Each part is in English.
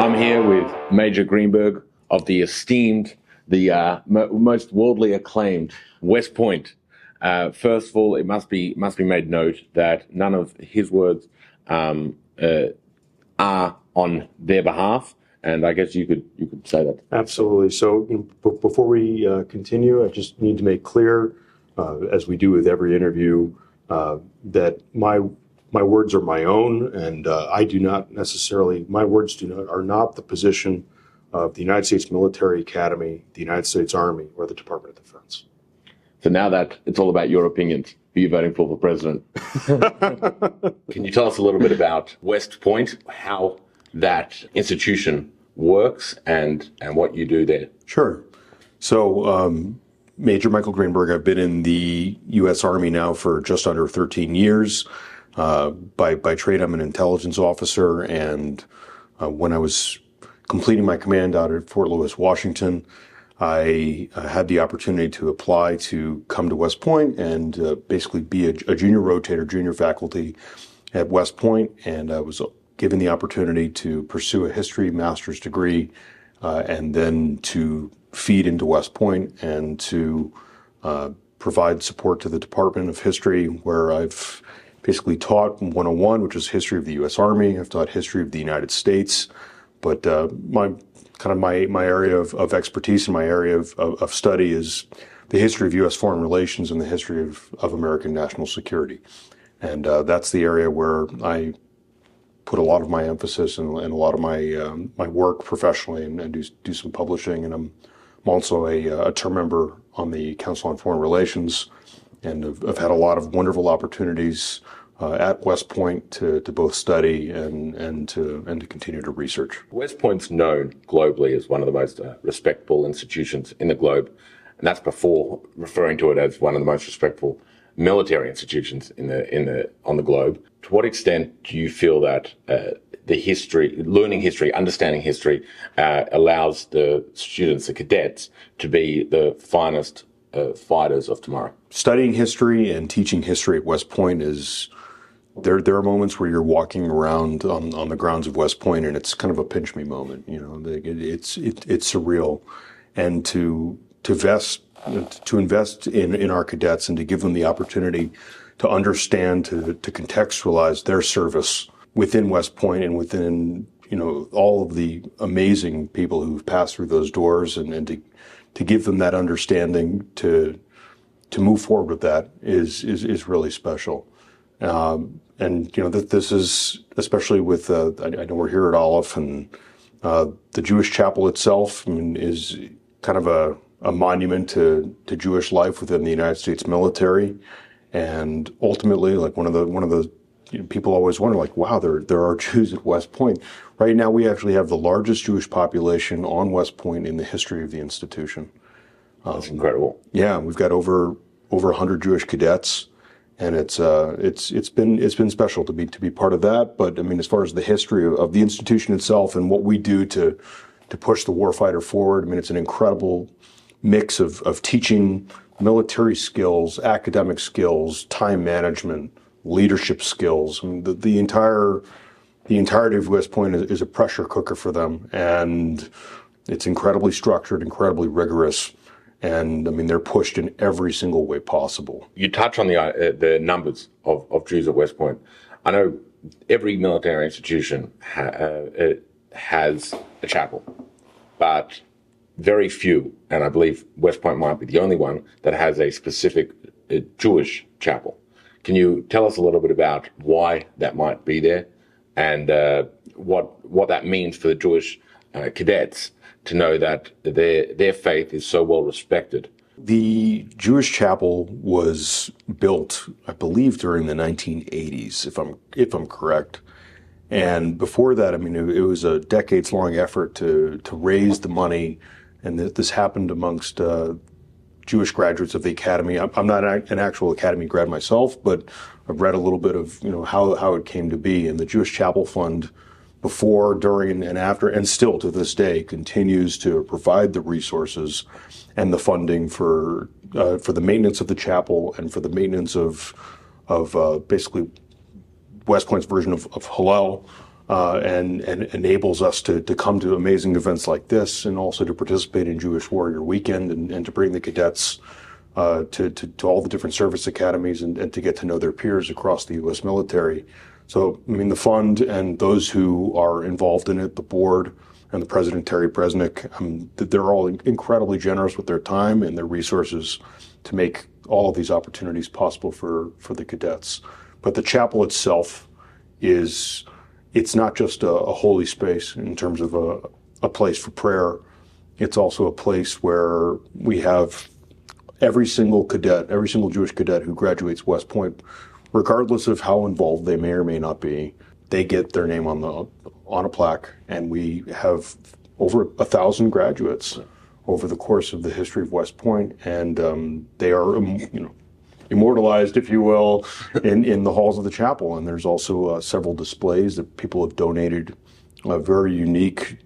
I'm here with Major Greenberg of the esteemed, the most worldly acclaimed West Point. First of all, it must be made note that none of his words are on their behalf, and I guess you could say that. Absolutely. So before we continue, I just need to make clear, as we do with every interview, that my words are my own, and I do not necessarily, my words are not the position of the United States Military Academy, the United States Army, or the Department of Defense. So now that it's all about your opinions, who you're voting for president. Can you tell us a little bit about West Point, how that institution works, and what you do there? Sure. So, Major Michael Greenberg, I've been in the U.S. Army now for just under 13 years. By trade, I'm an intelligence officer, and when I was completing my command out at Fort Lewis, Washington, I had the opportunity to apply to come to West Point and basically be a junior rotator, junior faculty at West Point, and I was given the opportunity to pursue a history master's degree and then to feed into West Point and to provide support to the Department of History, where I've basically taught 101, which is history of the U.S. Army. I've taught history of the United States, but my area of expertise and my area of study is the history of U.S. foreign relations and the history of American national security. And that's the area where I put a lot of my emphasis and a lot of my work professionally, and do some publishing. And I'm also a term member on the Council on Foreign Relations, and I've had a lot of wonderful opportunities at West Point to both study and to continue to research. West Point's known globally as one of the most respectable institutions in the globe, and that's before referring to it as one of the most respectable military institutions on the globe. To what extent do you feel that learning history, understanding history, allows the students, the cadets, to be the finest fighters of tomorrow? Studying history and teaching history at West Point there are moments where you're walking around on the grounds of West Point, and it's kind of a pinch me moment. You know, it's surreal, and to invest in our cadets and to give them the opportunity to understand, to contextualize their service within West Point and within, all of the amazing people who've passed through those doors, and to give them that understanding to move forward with that is really special. And this is, especially with, I know we're here at Aleph, and the Jewish chapel itself, is kind of a monument to Jewish life within the United States military. And ultimately, like one of the people always wonder, like, wow, there are Jews at West Point. Right now, we actually have the largest Jewish population on West Point in the history of the institution. That's incredible. Yeah, we've got over 100 Jewish cadets, and it's been special to be part of that. But I mean, as far as the history of the institution itself and what we do to push the warfighter forward, I mean, it's an incredible mix of teaching military skills, academic skills, time management, leadership skills. I mean, the entirety of West Point is a pressure cooker for them, and it's incredibly structured, incredibly rigorous. And I mean, they're pushed in every single way possible. You touch on the numbers of Jews at West Point. I know every military institution has a chapel, but very few, and I believe West Point might be the only one that has a specific Jewish chapel. Can you tell us a little bit about why that might be there, and what that means for the Jewish cadets to know that their faith is so well respected? The Jewish chapel was built, I believe, during the 1980s, if I'm correct. And before that, I mean, it was a decades-long effort to raise the money, and this happened amongst Jewish graduates of the academy. I'm not an actual academy grad myself, but I've read a little bit of how it came to be. And the Jewish Chapel Fund, before, during, and after, and still to this day, continues to provide the resources and the funding for the maintenance of the chapel and for the maintenance of basically West Point's version of Hillel, and enables us to come to amazing events like this, and also to participate in Jewish Warrior Weekend, and to bring the cadets to all the different service academies, and to get to know their peers across the U.S. military. So, I mean, the fund and those who are involved in it, the board and the president, Terry Bresnick, they're all incredibly generous with their time and their resources to make all of these opportunities possible for the cadets. But the chapel itself it's not just a holy space in terms of a place for prayer. It's also a place where we have every single Jewish cadet who graduates West Point, regardless of how involved they may or may not be, they get their name on a plaque, and we have over 1,000 graduates over the course of the history of West Point, and they are, immortalized, if you will, in the halls of the chapel. And there's also several displays that people have donated, very unique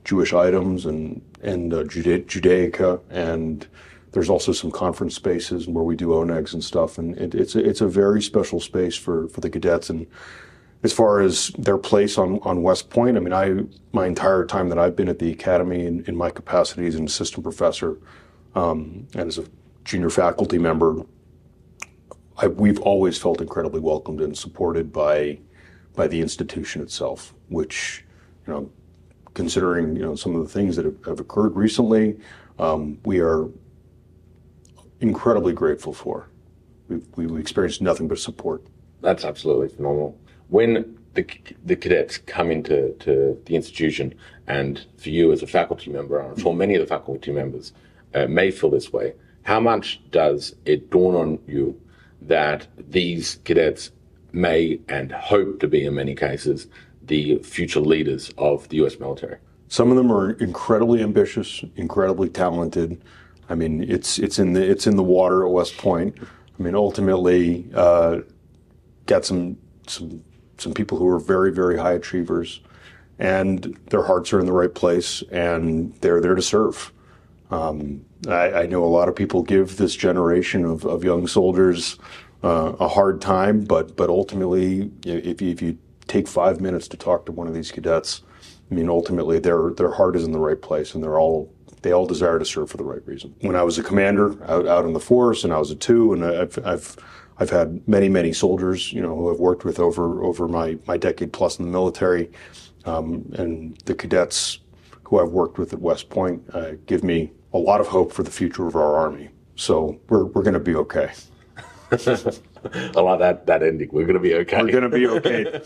Jewish items and Judaica, and there's also some conference spaces where we do onegs and stuff, and it's a very special space for the cadets. And as far as their place on West Point, I mean, my entire time that I've been at the academy in my capacity as an assistant professor and as a junior faculty member, we've always felt incredibly welcomed and supported by the institution itself, which, considering, some of the things that have occurred recently, we are incredibly grateful for. We've experienced nothing but support. That's absolutely phenomenal. When the cadets come into the institution, and for you as a faculty member, I'm sure many of the faculty members may feel this way, how much does it dawn on you that these cadets may and hope to be, in many cases, the future leaders of the U.S. military? Some of them are incredibly ambitious, incredibly talented. I mean, it's in the water at West Point. I mean, ultimately, got some people who are very, very high achievers, and their hearts are in the right place, and they're there to serve. I know a lot of people give this generation of young soldiers a hard time, but ultimately, if you take 5 minutes to talk to one of these cadets, I mean, ultimately their heart is in the right place, and they all desire to serve for the right reason. When I was a commander out in the force, and I was a 2, and I've had many soldiers, who I've worked with over my decade plus in the military, and the cadets who I've worked with at West Point give me a lot of hope for the future of our Army. So we're going to be okay. I like that ending. We're going to be okay. We're going to be okay.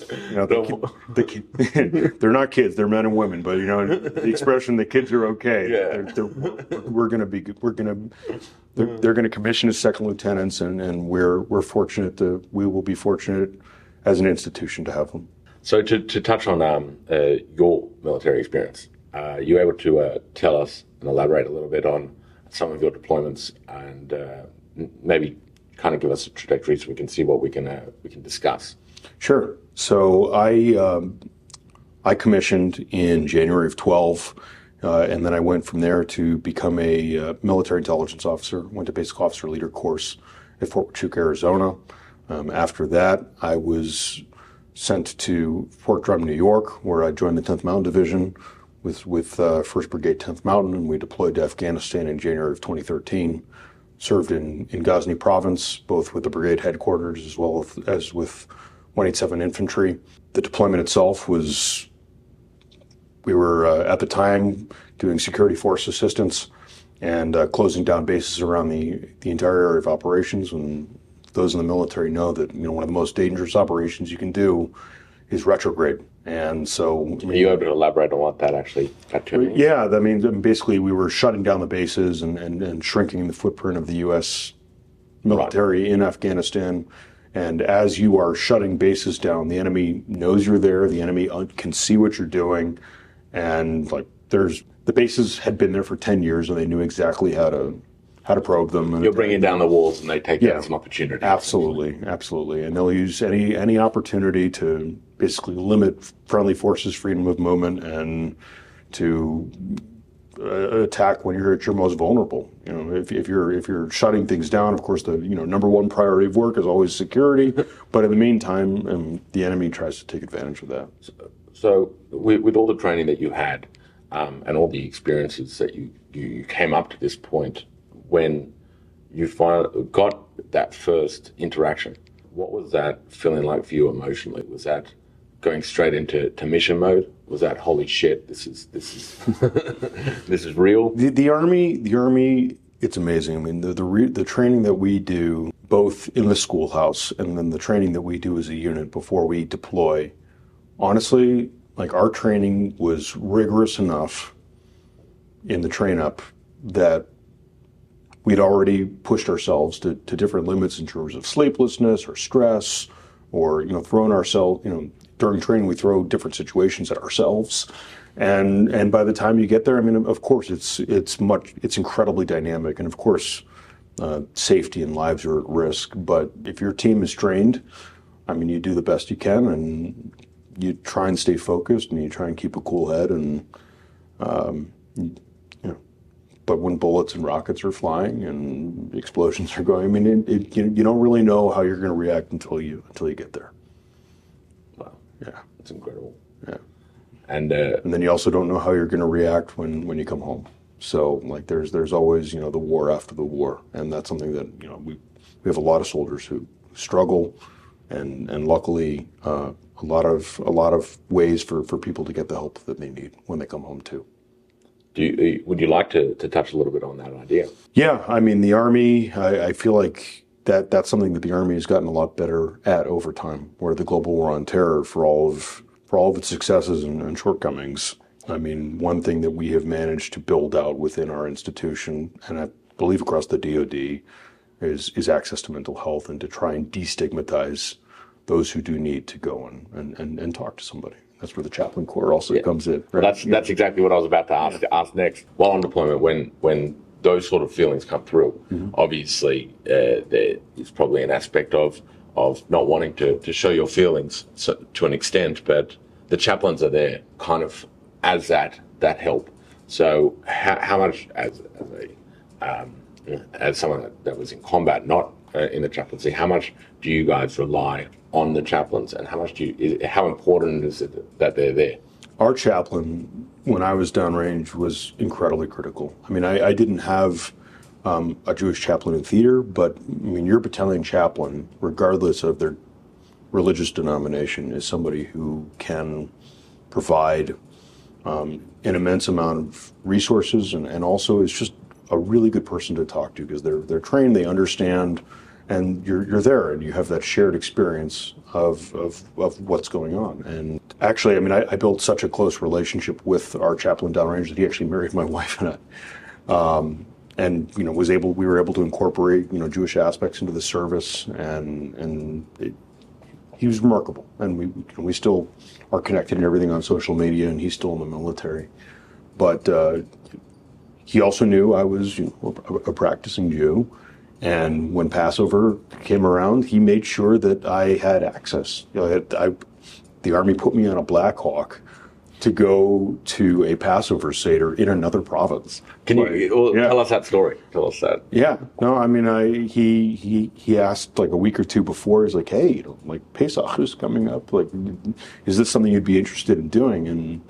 They're not kids; they're men and women. But the expression "the kids are okay." Yeah. We're going to be. They're going to commission as second lieutenants, and we're fortunate we will be fortunate as an institution to have them. So to touch on your military experience, you able to tell us and elaborate a little bit on some of your deployments, and maybe kind of give us a trajectory so we can see what we can discuss? Sure. So I commissioned in January of 12, and then I went from there to become a military intelligence officer. Went to basic officer leader course at Fort Huachuca, Arizona. After that, I was sent to Fort Drum, New York, where I joined the 10th Mountain Division with 1st Brigade 10th Mountain, and we deployed to Afghanistan in January of 2013. Served in Ghazni Province, both with the brigade headquarters as well as with 187 Infantry. The deployment itself we were at the time doing security force assistance and closing down bases around the entire area of operations. And those in the military know that one of the most dangerous operations you can do is retrograde. And so, are you able to elaborate on what that actually got to? Yeah, I mean, basically, we were shutting down the bases and shrinking the footprint of the U.S. military in Afghanistan. And as you are shutting bases down, the enemy knows you're there. The enemy can see what you're doing, and the bases had been there for 10 years, and they knew exactly how to probe them. And you're bringing down the walls, and they take that as an opportunity. Absolutely, and they'll use any opportunity to basically limit friendly forces' freedom of movement and to attack when you're at your most vulnerable. You know, if you're shutting things down, of course, the number one priority of work is always security. But in the meantime, the enemy tries to take advantage of that. So with all the training that you had, and all the experiences that you came up to this point, when you finally got that first interaction, what was that feeling like for you emotionally? Was that going straight into mission mode? Was that, holy shit, this is this is real? The army, it's amazing. I mean, the training that we do, both in the schoolhouse and then the training that we do as a unit before we deploy, honestly, like, our training was rigorous enough in the train up that we'd already pushed ourselves to different limits in terms of sleeplessness or stress, or thrown ourselves, during training we throw different situations at ourselves, and by the time you get there, I mean, of course it's incredibly dynamic, and of course safety and lives are at risk, but if your team is trained, I mean, you do the best you can, and you try and stay focused, and you try and keep a cool head, and but when bullets and rockets are flying and explosions are going, I mean, you don't really know how you're going to react until you get there. Wow, Yeah, that's incredible. Yeah, and then you also don't know how you're going to react when you come home. So, like, there's always the war after the war, and that's something that we have a lot of soldiers who struggle, and luckily a lot of ways for people to get the help that they need when they come home too. Would you like to touch a little bit on that idea? Yeah, I mean, the Army, I feel like that's something that the Army has gotten a lot better at over time, where the global war on terror, for all of its successes and shortcomings, I mean, one thing that we have managed to build out within our institution, and I believe across the DoD, is access to mental health, and to try and destigmatize those who do need to go and talk to somebody. That's where the Chaplain Corps also comes in. Right? Well, that's exactly what I was about to ask next. While on deployment, when those sort of feelings come through, obviously there is probably an aspect of not wanting to show your feelings to an extent, but the chaplains are there kind of as that help. So how much, as someone that was in combat, not in the chaplaincy, how much do you guys rely on the chaplains, and how important is it that they're there? Our chaplain, when I was downrange, was incredibly critical. I mean, I didn't have a Jewish chaplain in theater, but I mean, your battalion chaplain, regardless of their religious denomination, is somebody who can provide an immense amount of resources, and also is just a really good person to talk to, because they're trained, they understand, and you're there, and you have that shared experience of what's going on. And actually, I mean, I built such a close relationship with our chaplain downrange that he actually married my wife and I, and we were able to incorporate Jewish aspects into the service, and he was remarkable. And we still are connected and everything on social media, and he's still in the military, but he also knew I was a practicing Jew. And when Passover came around, he made sure that I had access. The Army put me on a Black Hawk to go to a Passover Seder in another province. Can you tell us that story? Tell us that. Yeah. No, I mean, he asked like a week or two before. He's like, hey, like Pesach is coming up. Like, is this something you'd be interested in doing? And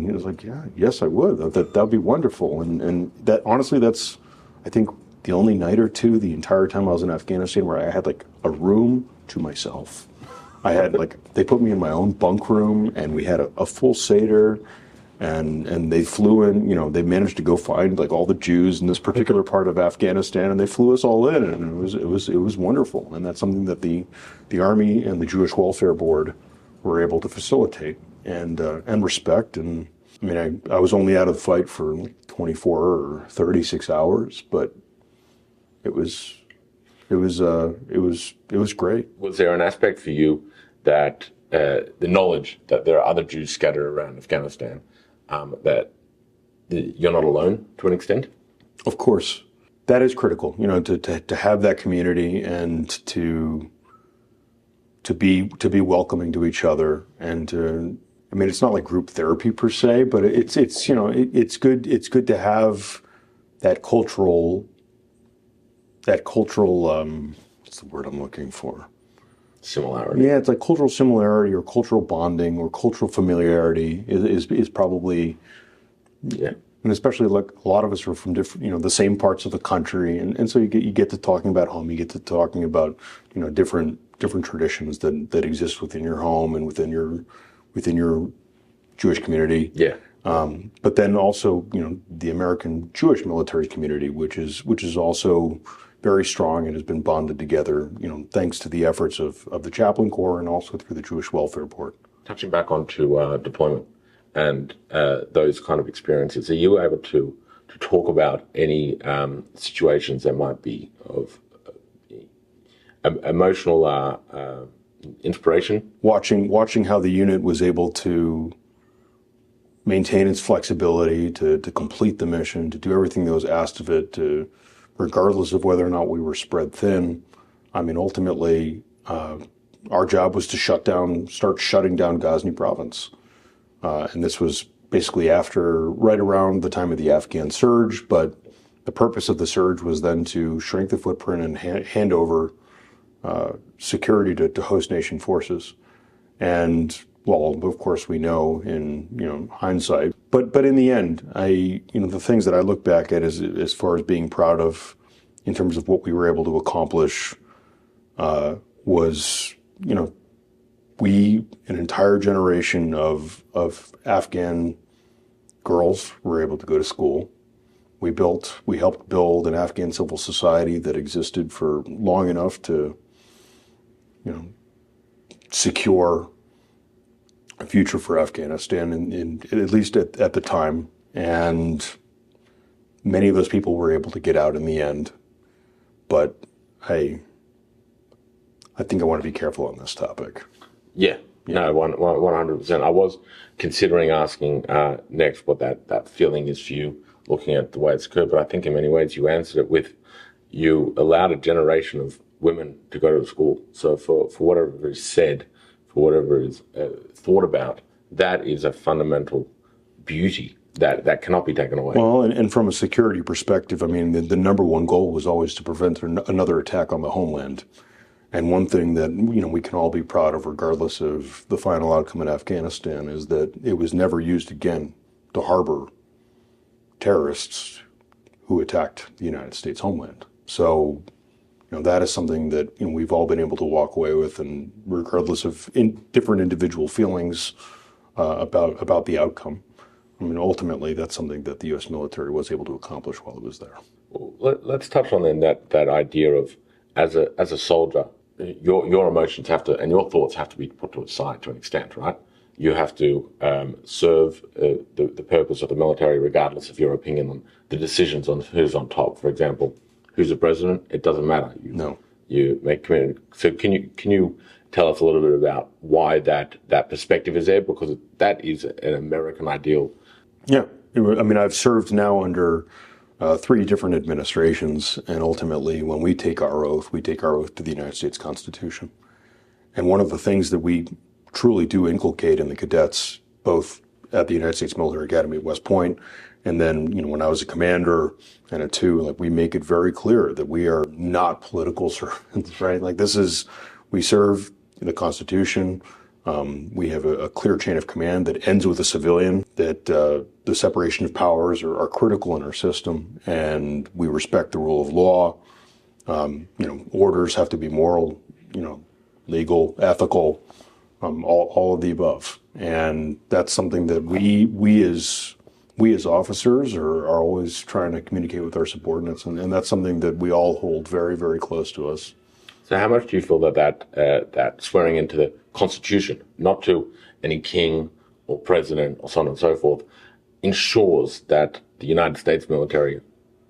he was like, yeah, yes, I would. That'd be wonderful. And that, honestly, that's, I think, the only night or two the entire time I was in Afghanistan where I had like a room to myself. I had they put me in my own bunk room, and we had a full Seder, and they flew in, they managed to go find like all the Jews in this particular part of Afghanistan, and they flew us all in, and it was wonderful. And that's something that the Army and the Jewish Welfare Board were able to facilitate and respect. And I mean, I was only out of the fight for like 24 or 36 hours, but it was great. Was there an aspect for you that the knowledge that there are other Jews scattered around Afghanistan, that you're not alone to an extent? Of course, that is critical. To have that community, and to be welcoming to each other, and to I mean, it's not like group therapy per se, but it's you know, it's good to have that cultural, what's the word I'm looking for? Similarity. Yeah, it's like cultural similarity or cultural bonding or cultural familiarity is probably, Yeah. and especially like a lot of us are from different, you know, the same parts of the country, and so you get to talking about home, you get to talking about, you know, different traditions that exist within your home and within your Jewish community. Yeah. But then also, you know, the American Jewish military community, which is also very strong and has been bonded together, you know, thanks to the efforts of the Chaplain Corps and also through the Jewish Welfare Board. Touching back onto deployment and those kind of experiences, are you able to talk about any situations that might be of emotional inspiration? Watching how the unit was able to maintain its flexibility, to complete the mission, to do everything that was asked of it, regardless of whether or not we were spread thin. I mean, ultimately, our job was to start shutting down Ghazni province. And this was basically right around the time of the Afghan surge, but the purpose of the surge was then to shrink the footprint and hand over security to host nation forces. And well, of course, we know in, you know, hindsight, but in the end, the things that I look back at as far as being proud of, in terms of what we were able to accomplish, was, you know, an entire generation of Afghan girls were able to go to school. We helped build an Afghan civil society that existed for long enough to, you know, secure a future for Afghanistan, at least at the time. And many of those people were able to get out in the end. But I think I want to be careful on this topic. Yeah. No, 100%. I was considering asking next what that feeling is for you, looking at the way it's occurred, but I think in many ways you answered it with, you allowed a generation of women to go to school. So for whatever is said, for whatever is thought about, that is a fundamental beauty that cannot be taken away. Well, and from a security perspective, I mean, the number one goal was always to prevent another attack on the homeland. And one thing that, you know, we can all be proud of, regardless of the final outcome in Afghanistan, is that it was never used again to harbor terrorists who attacked the United States homeland. So, you know, that is something that, you know, we've all been able to walk away with, and regardless of different individual feelings about the outcome. I mean, ultimately, that's something that the U.S. military was able to accomplish while it was there. Well, let's touch on then that idea of, as a soldier, your emotions have to, and your thoughts have to be put to the side to an extent, right? You have to serve the purpose of the military, regardless of your opinion on the decisions on who's on top. For example, who's the president? It doesn't matter. You make commitment. So can you tell us a little bit about why that perspective is there? Because that is an American ideal. Yeah, I mean, I've served now under 3 different administrations, and ultimately, when we take our oath to the United States Constitution. And one of the things that we truly do inculcate in the cadets, both at the United States Military Academy at West Point, and then, you know, when I was a commander and a 2, like, we make it very clear that we are not political servants, right? Like, we serve the Constitution. We have a clear chain of command that ends with a civilian, that the separation of powers are critical in our system, and we respect the rule of law. You know, orders have to be moral, you know, legal, ethical, all of the above. And that's something that we as officers are always trying to communicate with our subordinates, and that's something that we all hold very, very close to us. So how much do you feel that swearing into the Constitution, not to any king or president or so on and so forth, ensures that the United States military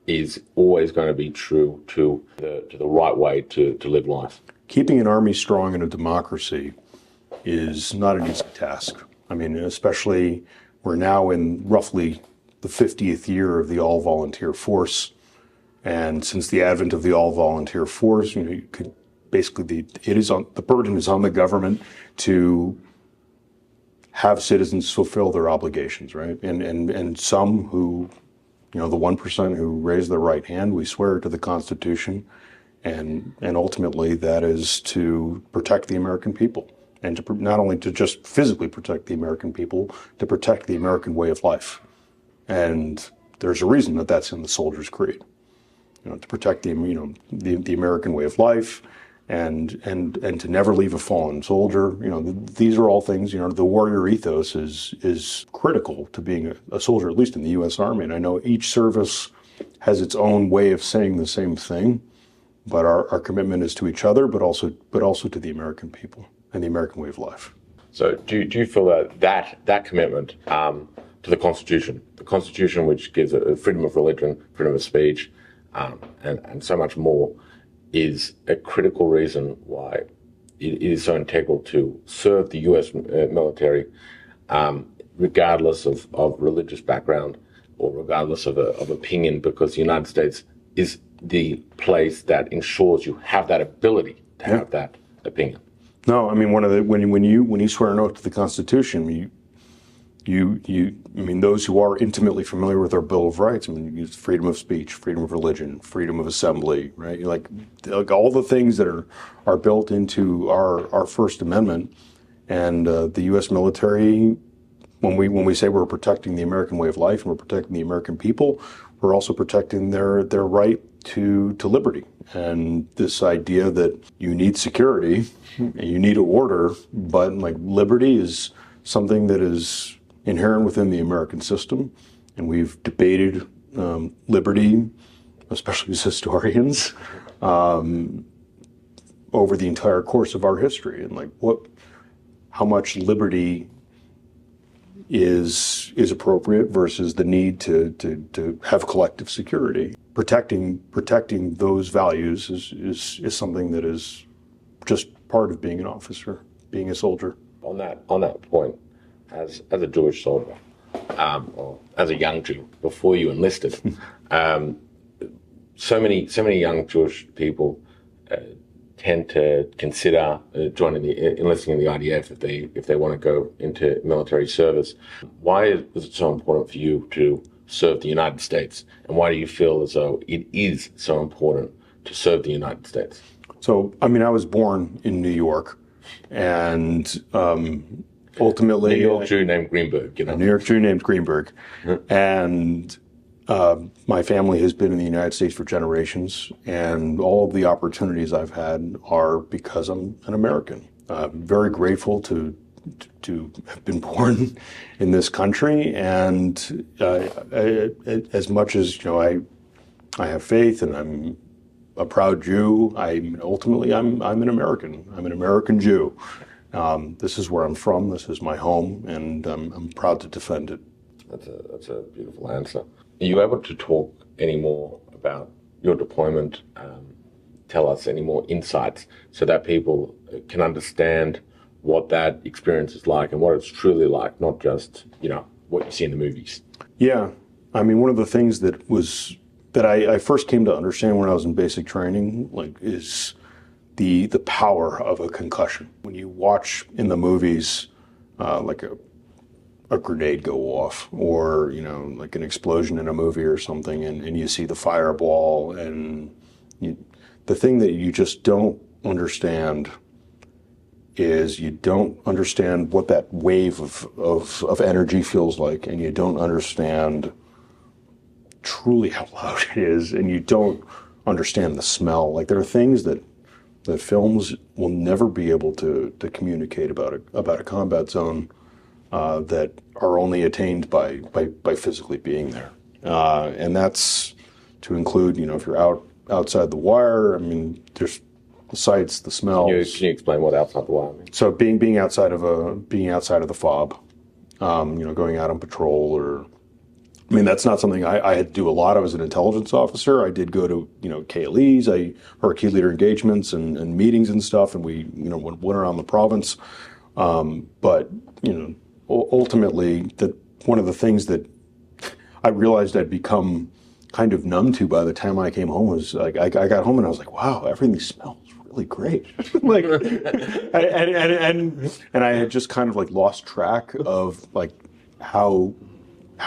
is always going to be true to the right way to live life? Keeping an army strong in a democracy is not an easy task. I mean, especially we're now in roughly the 50th year of the all-volunteer force. And since the advent of the all-volunteer force, you know, you could basically the burden is on the government to have citizens fulfill their obligations, right? And some who, the 1% who raise their right hand, we swear to the Constitution, and ultimately that is to protect the American people, and to not only to just physically protect the American people, to protect the American way of life. And there's a reason that that's in the Soldier's Creed, to protect the American way of life, and to never leave a fallen soldier. These are all things. The warrior ethos is critical to being a soldier, at least in the U.S. Army. And I know each service has its own way of saying the same thing, but our commitment is to each other, but also to the American people and the American way of life. So do you feel that commitment to the Constitution, which gives a freedom of religion, freedom of speech, and so much more, is a critical reason why it is so integral to serve the U.S. military, regardless of religious background or regardless of opinion, because the United States is the place that ensures you have that ability to have that opinion. No, I mean, when you swear an oath to the Constitution, those who are intimately familiar with our Bill of Rights, it's freedom of speech, freedom of religion, freedom of assembly, right? Like all the things that are built into our First Amendment, and the U.S. military, when we say we're protecting the American way of life and we're protecting the American people, we're also protecting their right to liberty. And this idea that you need security, and you need order, but liberty is something that is inherent within the American system, and we've debated liberty, especially as historians, over the entire course of our history, and how much liberty is appropriate versus the need to have collective security. Protecting those values is something that is just part of being an officer, being a soldier. On that point, as a Jewish soldier, or as a young Jew before you enlisted, so many young Jewish people tend to consider enlisting in the IDF if they want to go into military service. Why is it so important for you to serve the United States, and why do you feel as though it is so important to serve the United States? So, I was born in New York, and ultimately, New York Jew named Greenberg, A New York Jew named Greenberg, and my family has been in the United States for generations, and all of the opportunities I've had are because I'm an American. I'm very grateful to have been born in this country, and as much as I have faith and I'm a proud Jew, ultimately I'm an American. I'm an American Jew. This is where I'm from. This is my home, and I'm proud to defend it. That's a beautiful answer. Are you able to talk any more about your deployment? Tell us any more insights so that people can understand what that experience is like and what it's truly like, not just what you see in the movies. Yeah, one of the things that I first came to understand when I was in basic training, is the power of a concussion. When you watch in the movies, a grenade go off, or an explosion in a movie or something, and you see the fireball, and the thing that you just don't understand is you don't understand what that wave of energy feels like, and you don't understand truly how loud it is, and you don't understand the smell. There are things that films will never be able to communicate about a combat zone that are only attained by physically being there, and that's to include if you're outside the wire. There's the sights, the smells. Can you explain what outside the wire means? So being outside of the fob, going out on patrol, or that's not something I had to do a lot. I was an intelligence officer. I did go to KLEs, or key leader engagements and meetings and stuff, and we went around the province. But ultimately, one of the things that I realized I'd become kind of numb to by the time I came home was I got home and I was like, wow, everything smells really really great. Like, and I had just kind of like lost track of like how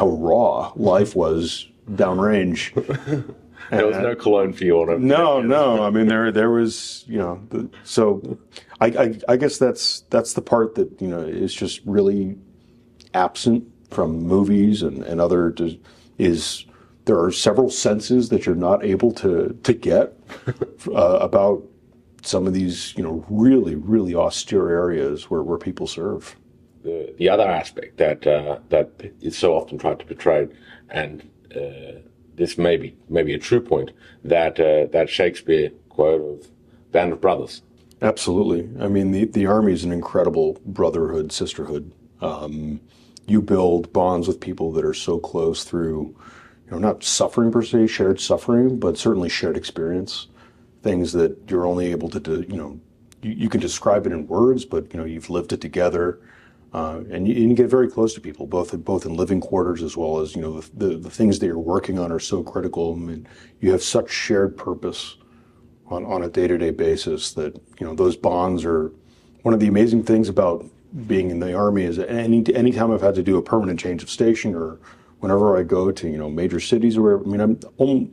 raw life was downrange. There was no cologne for you on it. No. I mean, there was, so I guess that's the part that, is just really absent from movies and other, is there are several senses that you're not able to get about some of these, really, really austere areas where people serve. The other aspect that is so often tried to portray, and this may be a true point, that Shakespeare quote of "Band of Brothers." Absolutely. I mean, the Army is an incredible brotherhood, sisterhood. You build bonds with people that are so close through, not suffering per se, shared suffering, but certainly shared experience. Things that you're only able to do, you can describe it in words, but you've lived it together. And you get very close to people, both in living quarters as well as, the things that you're working on are so critical. I mean, you have such shared purpose on a day-to-day basis that, those bonds are one of the amazing things about being in the Army is that anytime I've had to do a permanent change of station or whenever I go to, major cities or wherever, I mean,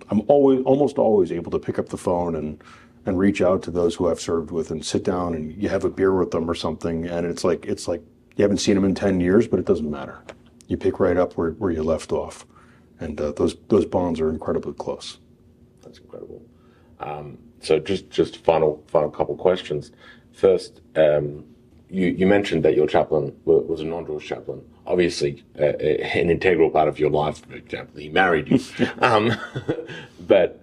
I'm almost always able to pick up the phone and reach out to those who I've served with and sit down and you have a beer with them or something. And it's like, you haven't seen them in 10 years, but it doesn't matter. You pick right up where you left off. And those bonds are incredibly close. That's incredible. So just final couple questions. First, you mentioned that your chaplain was a non-Jewish chaplain. Obviously, an integral part of your life. For example, he married you. But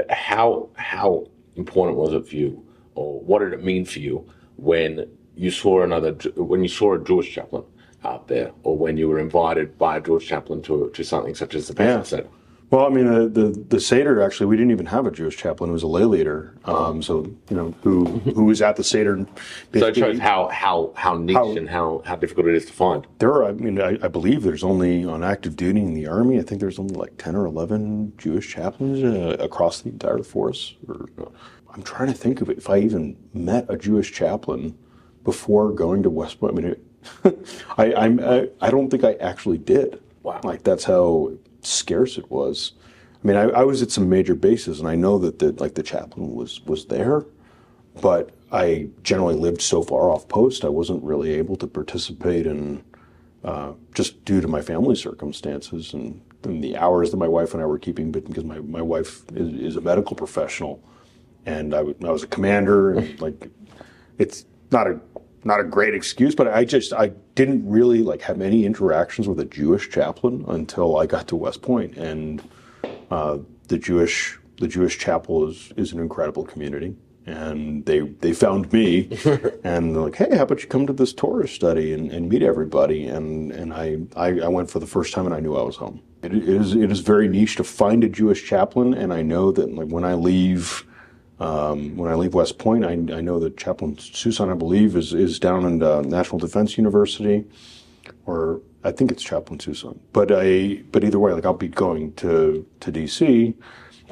how important was it for you, or what did it mean for you when you saw a Jewish chaplain out there, or when you were invited by a Jewish chaplain to something such as the Passover Seder? Well, I mean, the Seder, actually, we didn't even have a Jewish chaplain. It was a lay leader. Who was at the Seder. So it shows how niche and how difficult it is to find. I believe there's only, on active duty in the Army, I think there's only like 10 or 11 Jewish chaplains across the entire force. I'm trying to think of it, if I even met a Jewish chaplain before going to West Point. I mean, I don't think I actually did. Wow. Like, that's how scarce it was. I mean, I was at some major bases, and I know that the chaplain was there, but I generally lived so far off post, I wasn't really able to participate in, just due to my family circumstances and the hours that my wife and I were keeping, but because my wife is a medical professional, and I was a commander, and like, it's not a great excuse, but I didn't really have any interactions with a Jewish chaplain until I got to West Point, and the Jewish chapel is an incredible community, and they found me, and they're like, hey, how about you come to this Torah study and meet everybody, and I went for the first time, and I knew I was home. It is very niche to find a Jewish chaplain, and I know that when I leave West Point, I know that Chaplain Susan, I believe, is down in National Defense University, or I think it's Chaplain Susan. But either way, I'll be going to DC,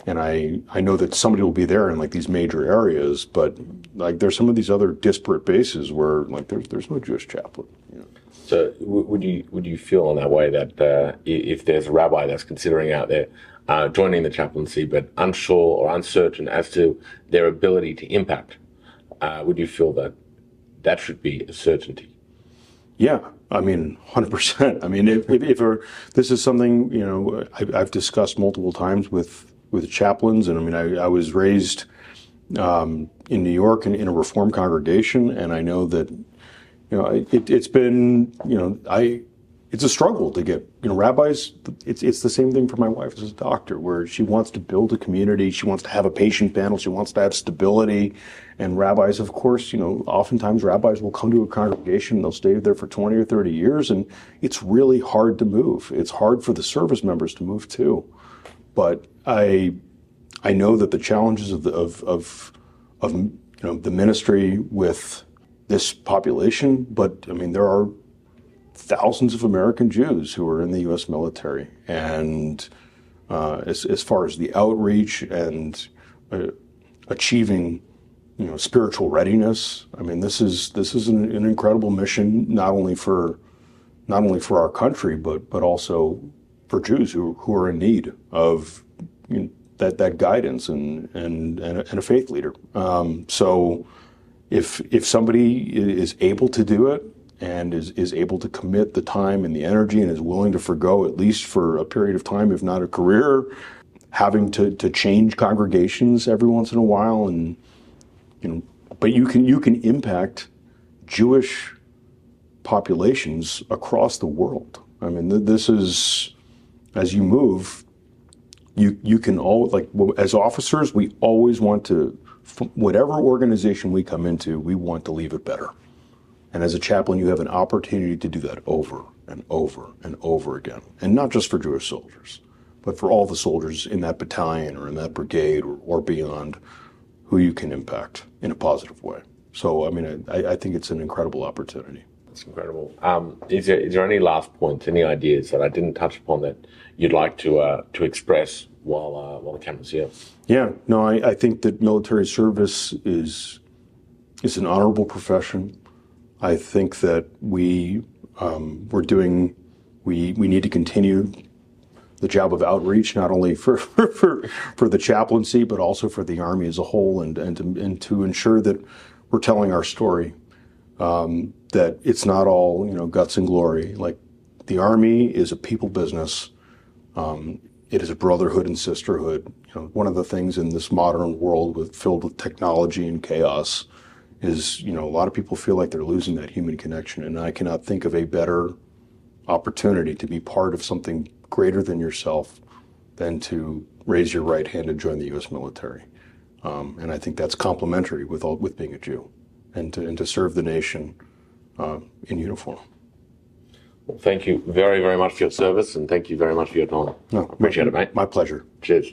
and I know that somebody will be there in these major areas. But there's some of these other disparate bases where there's no Jewish chaplain. So would you feel in that way that if there's a rabbi that's considering out there joining the chaplaincy, but unsure or uncertain as to their ability to impact, would you feel that should be a certainty? Yeah, I mean, 100%. I mean, if this is something I've discussed multiple times with chaplains, and I mean, I was raised in New York in a Reform congregation, and I know that it's been it's a struggle to get, rabbis. It's the same thing for my wife as a doctor, where she wants to build a community. She wants to have a patient panel. She wants to have stability. And rabbis, of course, oftentimes rabbis will come to a congregation and they'll stay there for 20 or 30 years. And it's really hard to move. It's hard for the service members to move too. But I know that the challenges of the ministry with this population, but I mean, there are thousands of American Jews who are in the U.S. military, and as far as the outreach and achieving, spiritual readiness. I mean, this is an incredible mission, not only for our country, but also for Jews who are in need of that guidance and a faith leader. So if somebody is able to do it and is able to commit the time and the energy and is willing to forgo, at least for a period of time, if not a career, having to change congregations every once in a while, and but you can impact Jewish populations across the world. I mean, this is, as you move, you can as officers, we always want to, whatever organization we come into, we want to leave it better. And as a chaplain, you have an opportunity to do that over and over and over again. And not just for Jewish soldiers, but for all the soldiers in that battalion or in that brigade or beyond, who you can impact in a positive way. So, I mean, I think it's an incredible opportunity. That's incredible. Is there any last points, any ideas that I didn't touch upon that you'd like to express while the camera's here? Yeah, no, I think that military service is an honorable profession. I think that we need to continue the job of outreach, not only for the chaplaincy, but also for the Army as a whole, and to ensure that we're telling our story, that it's not all guts and glory. Like, the Army is a people business. It is a brotherhood and sisterhood. One of the things in this modern world filled with technology and chaos is, a lot of people feel like they're losing that human connection, and I cannot think of a better opportunity to be part of something greater than yourself than to raise your right hand and join the U.S. military. And I think that's complementary with being a Jew, and to serve the nation in uniform. Well, thank you very, very much for your service, and thank you very much for your time. No, appreciate it, mate. My pleasure. Cheers.